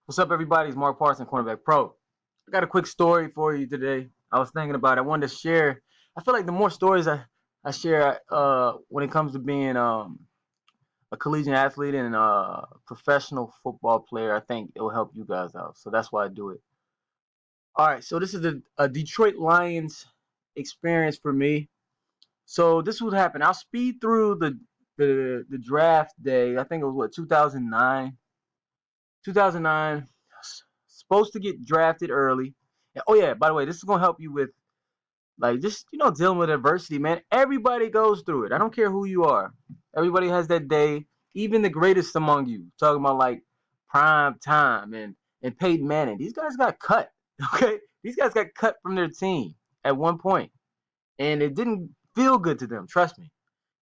What's up, everybody? It's Mark Parson, Cornerback Pro. I got a quick story for you today. I was thinking about it. I wanted to share. I feel like the more stories I share when it comes to being a collegiate athlete and a professional football player, I think it will help you guys out. So that's why I do it. All right. So this is a Detroit Lions experience for me. So this would happen. I'll speed through the draft day. I think it was what 2009. 2009, supposed to get drafted early. Oh yeah, by the way, this is gonna help you with like just dealing with adversity, man. Everybody goes through it. I don't care who you are. Everybody has that day. Even the greatest among you. Talking about like prime time and Peyton Manning. These guys got cut. Okay, these guys got cut from their team at one point, and it didn't feel good to them. Trust me.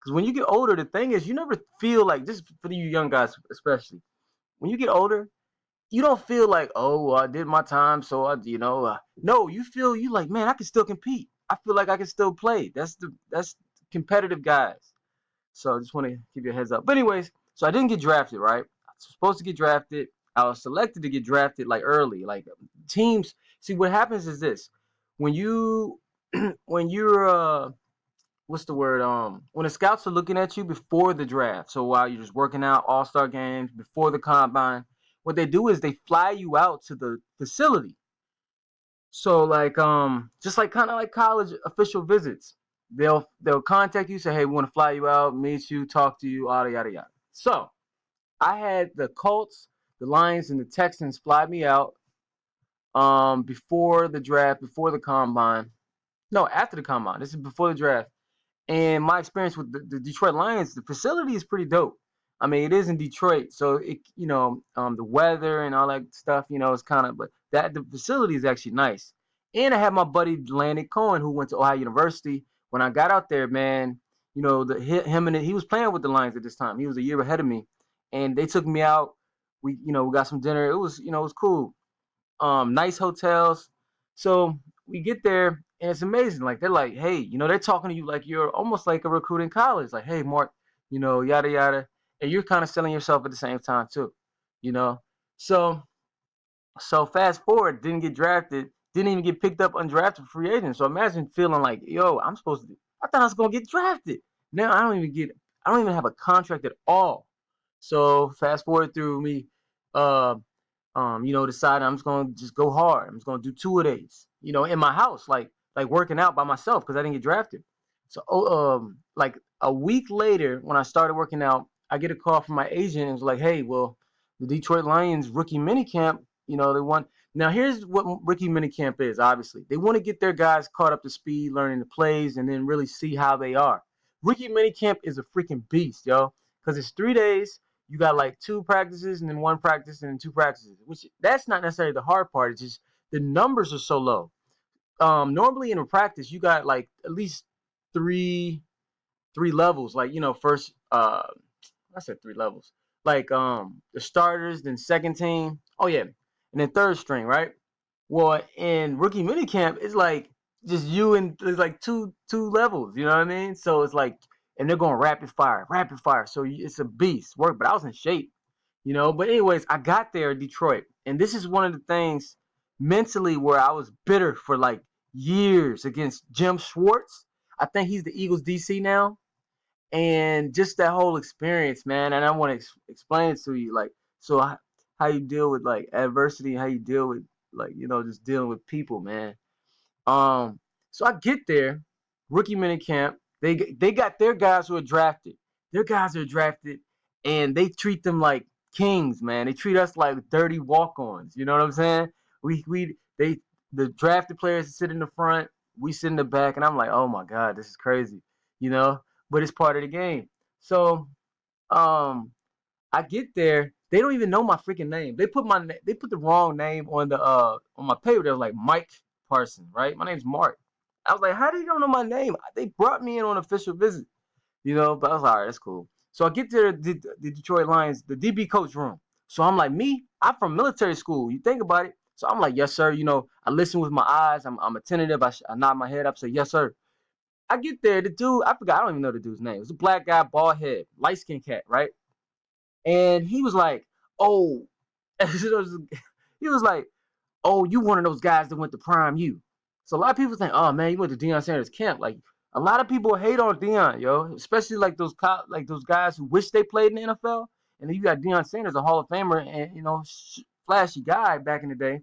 Because when you get older, the thing is, you never feel like just for you young guys, especially when you get older, you don't feel like, oh, well, I did my time, so no, you feel you like, man, I can still compete. I feel like I can still play. That's competitive guys. So I just want to give you a heads up. But anyways, so I didn't get drafted, right? I was supposed to get drafted. I was selected to get drafted like early. Like teams, see what happens is this: when you when you're what's the word? When the scouts are looking at you before the draft, so while you're just working out all-star games before the combine, what they do is they fly you out to the facility. So like just like kind of like college official visits. They'll contact you, say, hey, we want to fly you out, meet you, talk to you, yada yada yada. So I had the Colts, the Lions, and the Texans fly me out before the draft, before the combine. No, after the combine. This is before the draft. And my experience with the Detroit Lions, the facility is pretty dope. I mean, it is in Detroit, so the weather and all that stuff, it's kind of, but that the facility is actually nice. And I had my buddy Landon Cohen, who went to Ohio University. When I got out there, man, he was playing with the Lions at this time. He was a year ahead of me, and they took me out. We got some dinner. It was cool. Nice hotels. So we get there and it's amazing. Like they're like, hey, they're talking to you like you're almost like a recruit in college. Like, hey, Mark, yada yada, and you're kind of selling yourself at the same time too, you know. So fast forward, didn't get drafted, didn't even get picked up undrafted free agent. So imagine feeling like, yo, I'm supposed to. I thought I was gonna get drafted. Now I don't even have a contract at all. So fast forward through me, uh, deciding I'm just gonna just go hard. I'm just gonna do two of days, in my house, like working out by myself because I didn't get drafted. So, like a week later, when I started working out, I get a call from my agent and it was like, hey, well, the Detroit Lions rookie minicamp, they want. Now, here's what rookie minicamp is. Obviously, they want to get their guys caught up to speed, learning the plays, and then really see how they are. Rookie minicamp is a freaking beast, yo, because it's 3 days. You got like two practices and then one practice and then two practices, which that's not necessarily the hard part. It's just the numbers are so low. Normally in a practice, you got like at least three three levels. Like first I said three levels. Like the starters, then second team. Oh yeah, and then third string, right? Well, in rookie minicamp, it's like just you and there's like two levels. You know what I mean? So it's like, and they're going rapid fire, rapid fire. So it's a beast work. But I was in shape, But anyways, I got there in Detroit, and this is one of the things mentally where I was bitter for like years against Jim Schwartz. I think he's the Eagles DC now, and just that whole experience, man. And I want to explain it to you, like, so how you deal with like adversity, how you deal with like just dealing with people, man. Um, so I get there, rookie mini camp. They got their guys who are drafted. Their guys are drafted, and they treat them like kings, man. They treat us like dirty walk-ons. You know what I'm saying? They the drafted players sit in the front, we sit in the back, and I'm like, oh my god, this is crazy, you know. But it's part of the game. So um, I get there, they don't even know my freaking name. They put the wrong name on my paper. They was like Mike Parson, right? My name's Mark. I was like, how do you don't know my name? They brought me in on official visit, but I was like, all right, that's cool. So I get to the Detroit Lions, the DB coach room. So I'm like, I'm from military school. You think about it. So I'm like, yes, sir. I listen with my eyes. I'm attentive. I nod my head up, say, yes, sir. I get there, the dude, I forgot, I don't even know the dude's name. It was a black guy, bald head, light skinned cat, right? And he was like, oh, He was like, oh, you one of those guys that went to prime you. So a lot of people think, oh man, you went to Deion Sanders camp. Like a lot of people hate on Deion, yo, especially like those guys who wish they played in the NFL. And then you got Deion Sanders, a Hall of Famer, and flashy guy back in the day.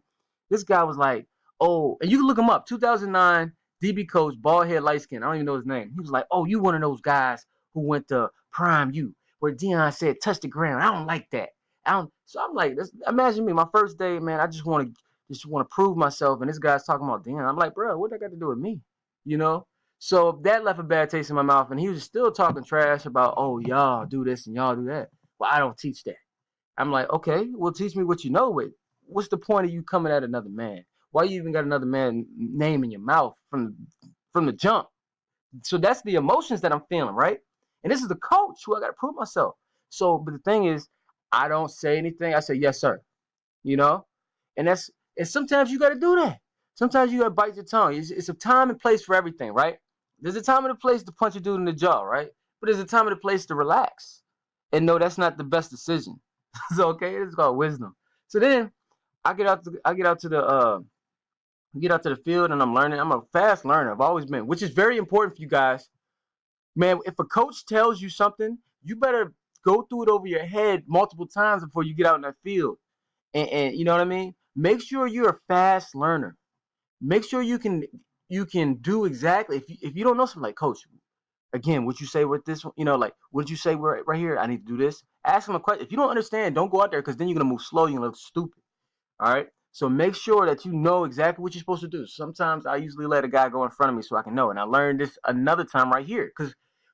This guy was like, oh, and you can look him up, 2009 DB coach, bald head, light skin. I don't even know his name. He was like, oh, you one of those guys who went to prime you, where Deion said touch the ground. I don't like that. I don't. So I'm like, imagine me, my first day, man. I just want to prove myself, and this guy's talking about Deion. I'm like, bro, what that got to do with me? You know? So that left a bad taste in my mouth, and he was still talking trash about, oh, y'all do this and y'all do that. Well, I don't teach that. I'm like, okay, well, teach me what you know. What's the point of you coming at another man? Why you even got another man name in your mouth from the jump? So that's the emotions that I'm feeling, right? And this is the coach who I got to prove myself. So, but the thing is, I don't say anything. I say yes, sir. You know, and sometimes you got to do that. Sometimes you got to bite your tongue. It's a time and place for everything, right? There's a time and a place to punch a dude in the jaw, right? But there's a time and a place to relax and no, that's not the best decision. So okay, it's called wisdom. So then I get out to the field and I'm learning. I'm a fast learner. I've always been, which is very important for you guys. Man, if a coach tells you something, you better go through it over your head multiple times before you get out in that field. And you know what I mean? Make sure you're a fast learner. Make sure you can do exactly if you don't know something like coach, again, what you say with this, like what did you say right here? I need to do this. Ask them a question. If you don't understand, don't go out there because then you're gonna move slow. You're gonna look stupid. All right. So make sure that you know exactly what you're supposed to do. Sometimes I usually let a guy go in front of me so I can know. And I learned this another time right here because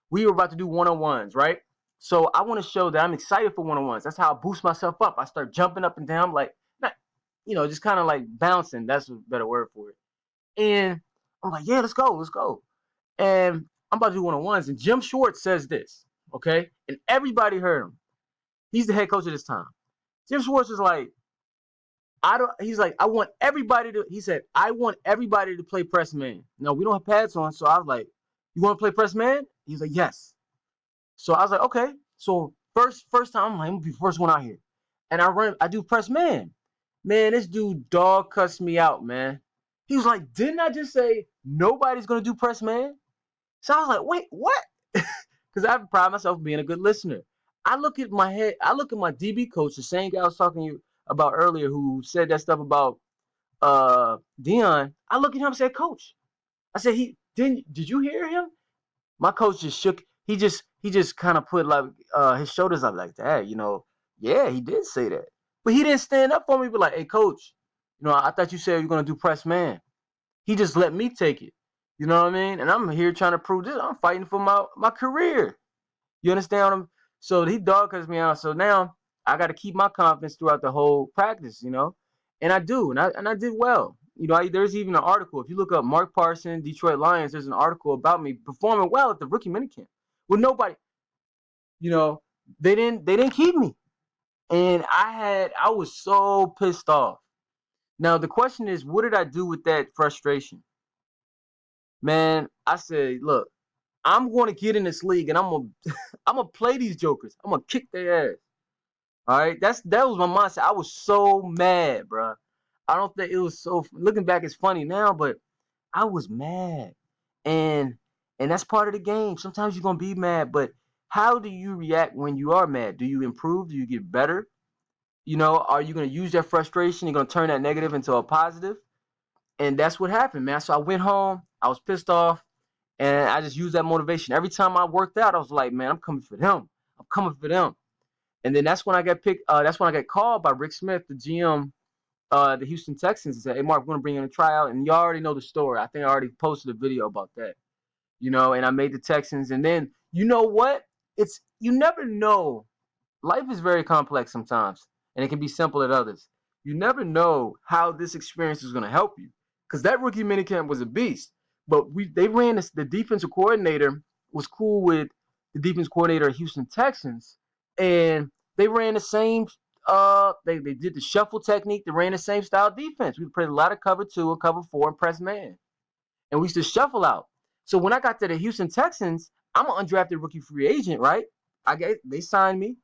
we were about to do one-on-ones, right? So I want to show that I'm excited for one-on-ones. That's how I boost myself up. I start jumping up and down, like not, just kind of like bouncing. That's a better word for it. And I'm like, yeah, let's go, let's go. And I'm about to do one-on-ones. And Jim Schwartz says this, okay? And everybody heard him. He's the head coach at this time. Jim Schwartz is like, he's like, he said, I want everybody to play press man. No, we don't have pads on. So I was like, you want to play press man? He's like, yes. So I was like, okay. So first time, I'm like, I'm gonna be the first one out here. And I do press man. Man, this dude dog cussed me out, man. He was like, didn't I just say nobody's gonna do press man? So I was like, wait, what? Because I pride myself being a good listener. I look at my DB coach, the same guy I was talking to you about earlier, who said that stuff about Deion. I look at him and said, Coach. I said, did you hear him? My coach just shook. He just kind of put like his shoulders up like that, Yeah, he did say that, but he didn't stand up for me. But like, hey, coach, I thought you said you're gonna do press man. He just let me take it. You know what I mean? And I'm here trying to prove this. I'm fighting for my career. You understand what I'm? So he dog cuts me out. So now I got to keep my confidence throughout the whole practice, and I do, and I did well. There's even an article. If you look up Mark Parson, Detroit Lions, there's an article about me performing well at the rookie minicamp. With nobody, you know, they didn't keep me, and I was so pissed off. Now the question is, what did I do with that frustration? Man, I said, look, I'm going to get in this league, and I'm gonna I'm gonna play these jokers. I'm gonna kick their ass. All right, that was my mindset. I was so mad, bro. I don't think it was so. Looking back, it's funny now, but I was mad, and that's part of the game. Sometimes you're gonna be mad, but how do you react when you are mad? Do you improve? Do you get better? Are you gonna use that frustration? You're gonna turn that negative into a positive, and that's what happened, man. So I went home. I was pissed off, and I just used that motivation. Every time I worked out, I was like, man, I'm coming for them. I'm coming for them. And then that's when I got picked. That's when I got called by Rick Smith, the GM, the Houston Texans, and said, "Hey, Mark, we're gonna bring you in a tryout." And you already know the story. I think I already posted a video about that. And I made the Texans. And then you know what? You never know. Life is very complex sometimes, and it can be simple at others. You never know how this experience is gonna help you, because that rookie minicamp was a beast. But they ran this. The defensive coordinator was cool with the defense coordinator of Houston Texans, and they ran the same. They did the shuffle technique. They ran the same style defense. We played a lot of cover 2 and cover 4 and press man, and we used to shuffle out. So when I got to the Houston Texans, I'm an undrafted rookie free agent, right? They signed me,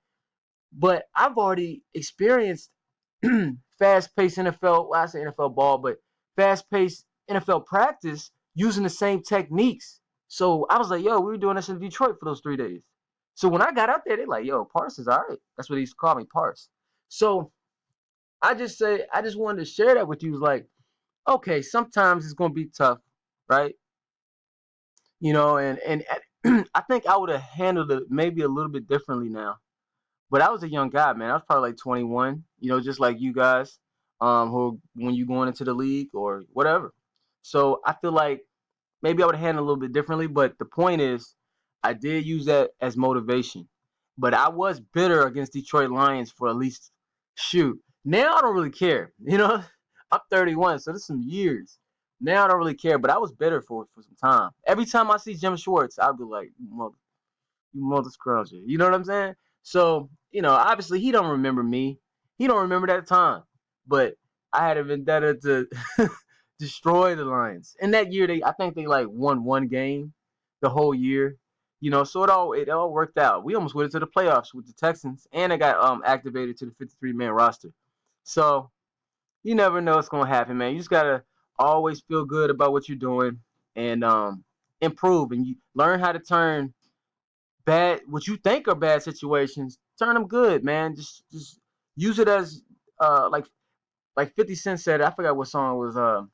but I've already experienced fast-paced NFL. Well, I say NFL ball, but fast-paced NFL practice using the same techniques. So I was like, yo, we were doing this in Detroit for those 3 days. So when I got out there, they're like, yo, Parse is all right. That's what they used to call me, Parse. So I just wanted to share that with you. It was like, okay, sometimes it's gonna be tough, right? And I think I would have handled it maybe a little bit differently now. But I was a young guy, man. I was probably like 21, just like you guys, who when you going into the league or whatever. So I feel like maybe I would handle it a little bit differently. But the point is, I did use that as motivation. But I was bitter against Detroit Lions for at least shoot. Now I don't really care. I'm 31, so there's some years. Now I don't really care, but I was bitter for some time. Every time I see Jim Schwartz, I'll be like, you mother scrounger. You know what I'm saying? So, obviously he don't remember me. He don't remember that time. But I had a vendetta to destroy the Lions. And that year I think they like won one game the whole year. So it all worked out. We almost went into the playoffs with the Texans, and it got activated to the 53-man roster. So you never know what's gonna happen, man. You just gotta always feel good about what you're doing and improve, and you learn how to turn what you think are bad situations, turn them good, man. Just use it as like 50 Cent said. I forgot what song it was.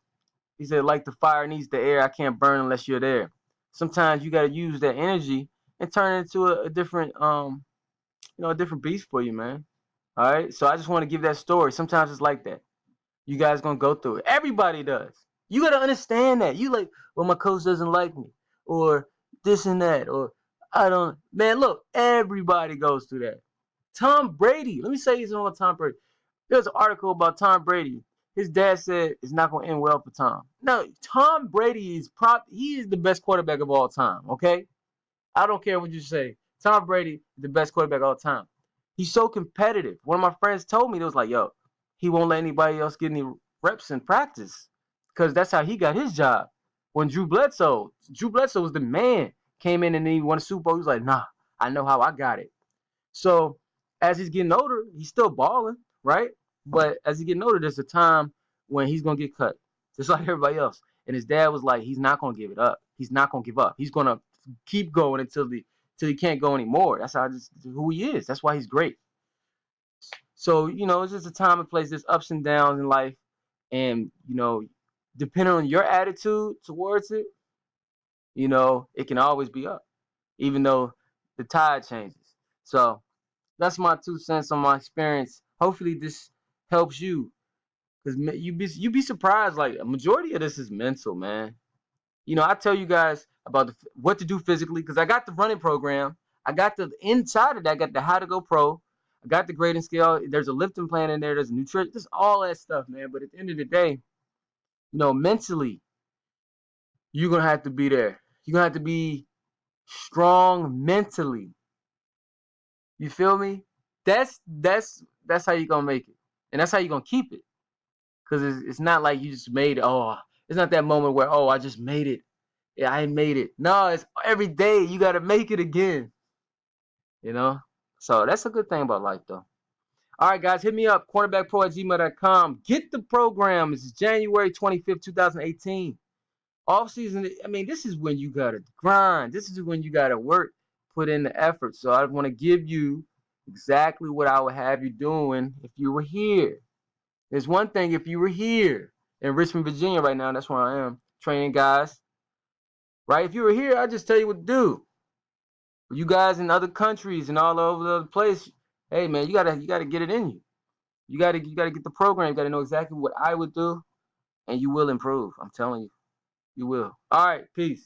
He said, like the fire needs the air, I can't burn unless you're there. Sometimes you got to use that energy and turn it into a different a different beast for you, man. All right. So I just want to give that story. Sometimes it's like that. You guys gonna go through it. Everybody does. You gotta understand that. You like, well, my coach doesn't like me, or this and that, or I don't. Man, look, everybody goes through that. Tom Brady. Let me say something about Tom Brady. There's an article about Tom Brady. His dad said it's not gonna end well for Tom. No, Tom Brady he is the best quarterback of all time. Okay, I don't care what you say. Tom Brady is the best quarterback of all time. He's so competitive. One of my friends told me, it was like, yo, he won't let anybody else get any reps in practice because that's how he got his job. When Drew Bledsoe was the man, came in and he won a Super Bowl. He was like, nah, I know how I got it. So as he's getting older, he's still balling, right? But as he's getting older, there's a time when he's gonna get cut, just like everybody else. And his dad was like, he's not gonna give it up. He's not gonna give up. He's gonna keep going until he can't go anymore. That's who he is. That's why he's great. So it's just a time and place. There's ups and downs in life, and depending on your attitude towards it, it can always be up, even though the tide changes. So that's my 2 cents on my experience. Hopefully this helps you, because you be surprised. Like a majority of this is mental, man. I tell you guys about what to do physically because I got the running program. I got the inside of that. I got the how to go pro. I got the grading scale. There's a lifting plan in there. There's a nutrition. There's all that stuff, man. But at the end of the day, mentally, you're gonna have to be there. You're gonna have to be strong mentally. You feel me? That's how you're gonna make it, and that's how you're gonna keep it. Cause it's not like you just made it. Oh, it's not that moment where I just made it. Yeah, I made it. No, it's every day you gotta make it again. You know? So that's a good thing about life though. All right, guys, hit me up, cornerbackpro@gmail.com. Get the program. It's January 25th, 2018. Off season, I mean, this is when you gotta grind. This is when you gotta work, put in the effort. So I want to give you exactly what I would have you doing if you were here. There's one thing if you were here in Richmond, Virginia right now, that's where I am, training guys. Right? If you were here, I'd just tell you what to do. You guys in other countries and all over the other place, hey man, you gotta get it in you. You gotta get the program. You gotta know exactly what I would do, and you will improve. I'm telling you, you will. All right, peace.